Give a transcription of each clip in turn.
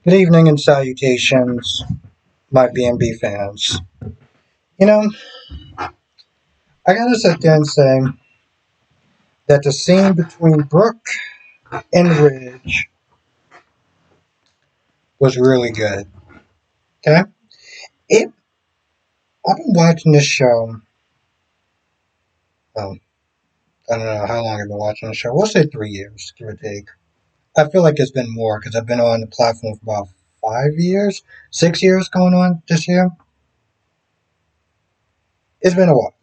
Good evening and salutations, my B&B fans. You know, I gotta sit there and say that the scene between Brooke and Ridge was really good. Okay? It, I've been watching this show, well, I don't know how long I've been watching the show. We'll say 3 years, give or take. I feel like it's been more because I've been on the platform for about 5 years, 6 years going on this year. It's been a while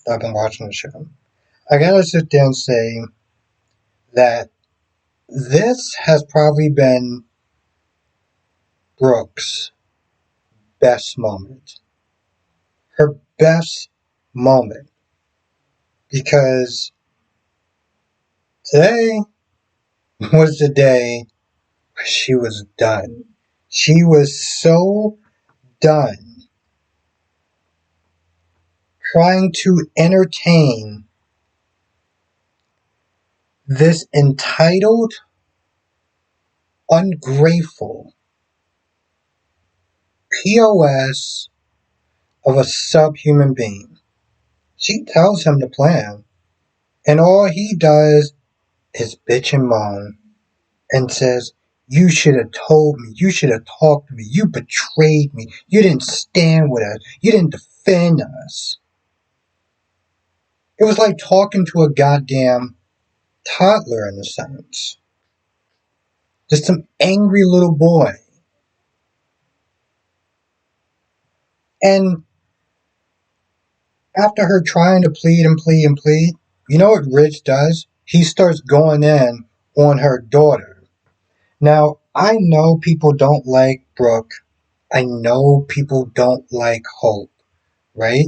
that I've been watching the show. I gotta sit there and say that this has probably been Brooke's best moment. Her best moment. Because today was the day where she was done. She was so done trying to entertain this entitled, ungrateful POS of a subhuman being. She tells him the plan, and all he does is bitch and moan and says, "You should have told me. You should have talked to me. You betrayed me. You didn't stand with us. You didn't defend us." It was like talking to a goddamn toddler in a sense. Just some angry little boy. And after her trying to plead and plead and plead, you know what Ridge does? He starts going in on her daughter. Now, I know people don't like Brooke. I know people don't like Hope, right?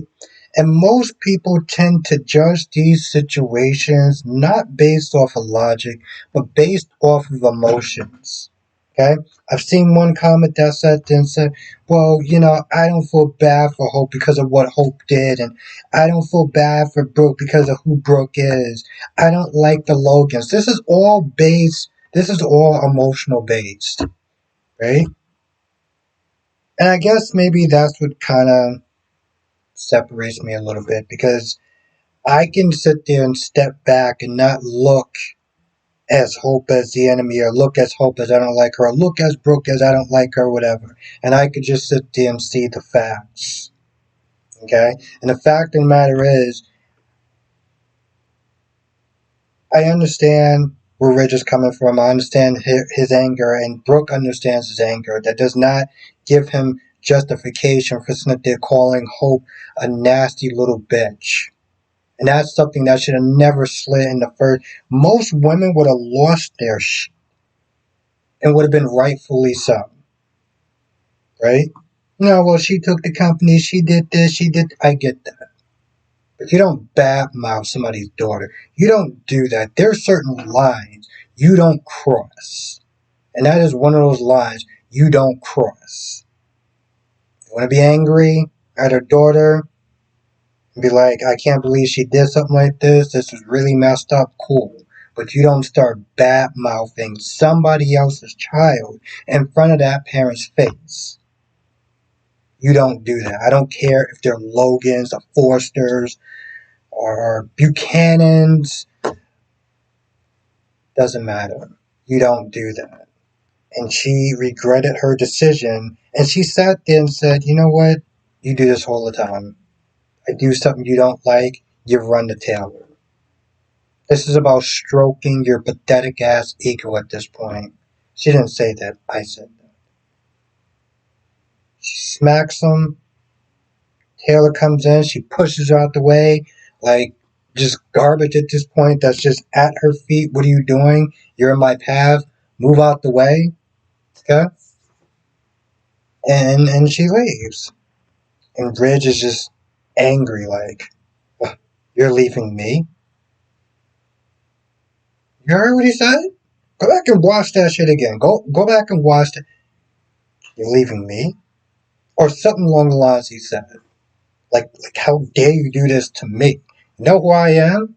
And most people tend to judge these situations not based off of logic, but based off of emotions. Okay? I've seen one comment that said, well, I don't feel bad for Hope because of what Hope did, and I don't feel bad for Brooke because of who Brooke is. I don't like the Logans. This is all emotional based, right? And I guess maybe that's what kind of separates me a little bit because I can sit there and step back and not look as Hope as the enemy or look as Hope as I don't like her or look as Brooke as I don't like her or whatever. And I could just sit there and see the facts. Okay? And the fact of the matter is, I understand where Ridge is coming from. I understand his anger, and Brooke understands his anger. That does not give him justification for sitting there calling Hope a nasty little bitch. And that's something that should have never slid in the first. Most women would have lost their shit and would have been rightfully so, right? No, well, she took the company, she did this, she did. I get that. But you don't badmouth somebody's daughter. You don't do that. There are certain lines you don't cross. And that is one of those lines you don't cross. You want to be angry at her daughter and be like, I can't believe she did something like this. This is really messed up. Cool. But you don't start bad mouthing somebody else's child in front of that parent's face. You don't do that. I don't care if they're Logans or Forsters or Buchanans. Doesn't matter. You don't do that. And she regretted her decision. And she sat there and said, you know what? You do this all the time. I do something you don't like, you run the tailor. This is about stroking your pathetic ass ego at this point. She didn't say that. I said that. She smacks him. Taylor comes in. She pushes her out the way. Like, just garbage at this point that's just at her feet. What are you doing? You're in my path. Move out the way. Okay? And she leaves. And Ridge is just angry, like, you're leaving me? You heard what he said? Go back and watch that shit again. Go back and watch it. You're leaving me? Or something along the lines he said. Like how dare you do this to me? You know who I am?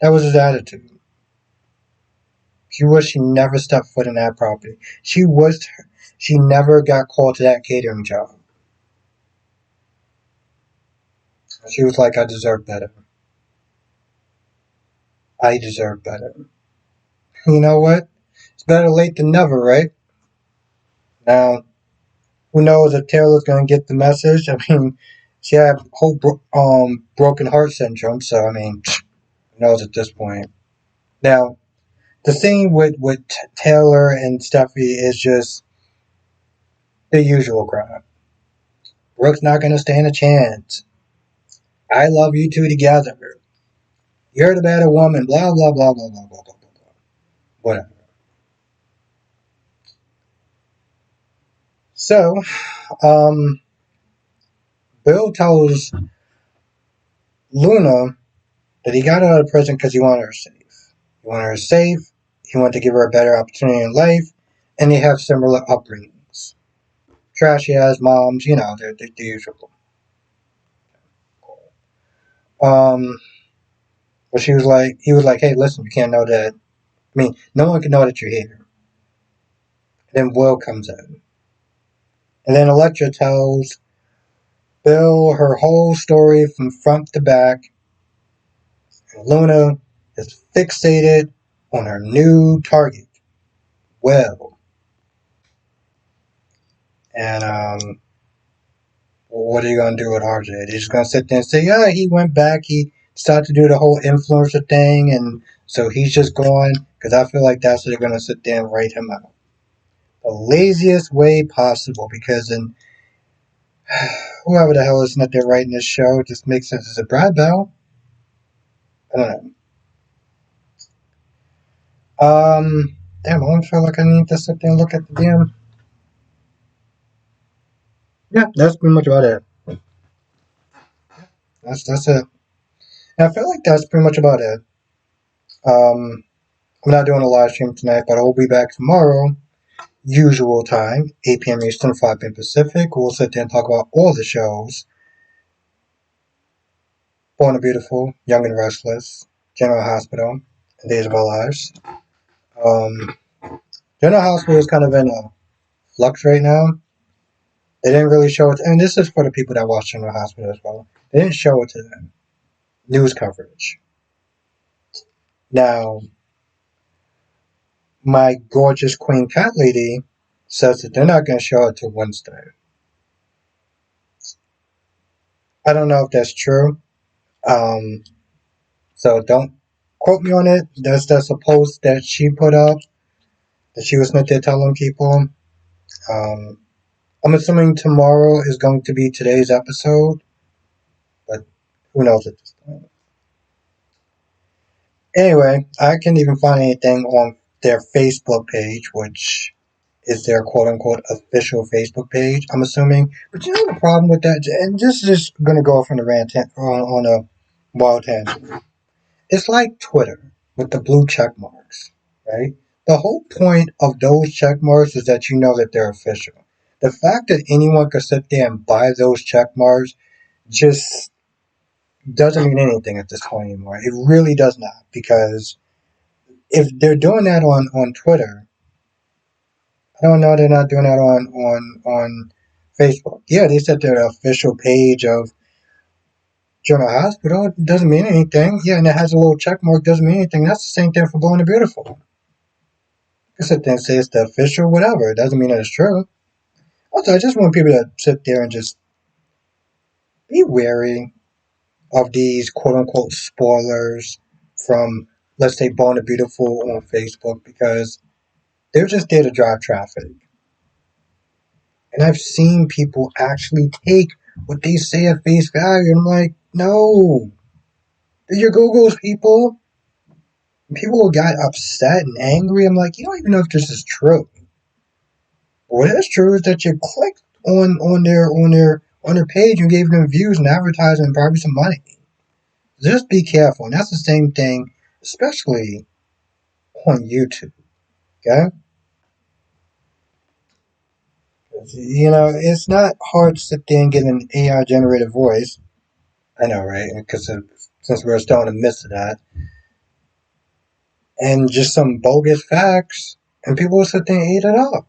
That was his attitude. She wished she never stepped foot in that property. She wished she never got called to that catering job. She was like, I deserve better. I deserve better. You know what? It's better late than never, right? Now, who knows if Taylor's going to get the message? I mean, she had whole broken heart syndrome, so I mean, who knows at this point? Now, the thing with Taylor and Steffi is just the usual crap. Brooke's not going to stand a chance. I love you two together. You're the better woman. Blah blah blah blah blah blah blah blah. Whatever. So, um, Bill tells Luna that he got out of prison because he wanted her safe. He wanted her safe. He wanted to give her a better opportunity in life, and they have similar upbringings. Trashy ass moms, you know, they're the usual. Um, but he was like, hey, listen, you can't know that. I mean, no one can know that you're here. And then Will comes in. And then Electra tells Bill her whole story from front to back. And Luna is fixated on her new target, Will. And what are you gonna do with RJ? They're just gonna sit there and say, yeah, he went back, he started to do the whole influencer thing, and so he's just gone. Because I feel like that's what they're gonna sit there and write him out. The laziest way possible, because then whoever the hell is that they're writing this show, it just makes sense. Is it Brad Bell? I don't know. Damn, I don't feel like I need to sit there and look at the damn. Yeah, that's pretty much about it. That's it. And I feel like that's pretty much about it. I'm not doing a live stream tonight, but I will be back tomorrow, usual time, 8 p.m. Eastern, 5 p.m. Pacific. We'll sit there and talk about all the shows: Born and Beautiful, Young and Restless, General Hospital, and Days of Our Lives. Um, General Hospital is kind of in a flux right now. They didn't really show it, and this is for the people that watch General Hospital as well. They didn't show it to them. News coverage. Now, my gorgeous Queen Cat Lady says that they're not going to show it till Wednesday. I don't know if that's true. Um, so don't quote me on it. That's a post that she put up that she was not there telling people. Um, I'm assuming tomorrow is going to be today's episode, but who knows at this point. Anyway, I can't even find anything on their Facebook page, which is their quote unquote official Facebook page, I'm assuming. But you know the problem with that, and this is just going to go off on a rant on a wild tangent. It's like Twitter with the blue check marks, right? The whole point of those check marks is that you know that they're official. The fact that anyone could sit there and buy those check marks just doesn't mean anything at this point anymore. It really does not, because if they're doing that on Twitter, I don't know they're not doing that on Facebook. Yeah, they said their official page of General Hospital. It doesn't mean anything. Yeah, and it has a little check mark. Doesn't mean anything. That's the same thing for Born and Beautiful. You sit there and say it's the official, whatever. It doesn't mean that it's true. Also, I just want people to sit there and just be wary of these quote unquote spoilers from, let's say, Born and Beautiful on Facebook, because they're just there to drive traffic. And I've seen people actually take what they say at face value, and I'm like, no. Do your Googles, people. People got upset and angry. I'm like, you don't even know if this is true. What is true is that you clicked on their page and gave them views and advertising and probably some money. Just be careful. And that's the same thing, especially on YouTube. Okay? You know, it's not hard to sit there and get an AI generated voice. I know, right? Because since we're still in the midst of that. and just some bogus facts, and people will sit there and eat it up.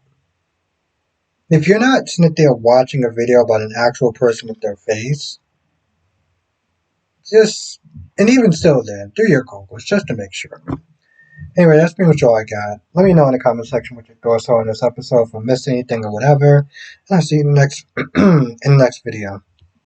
If you're not sitting there watching a video about an actual person with their face, just, and even still then, do your Googles just to make sure. Anyway, that's pretty much all I got. Let me know in the comment section what your thoughts are on this episode, if I missed anything or whatever. And I'll see you in the next in the next video.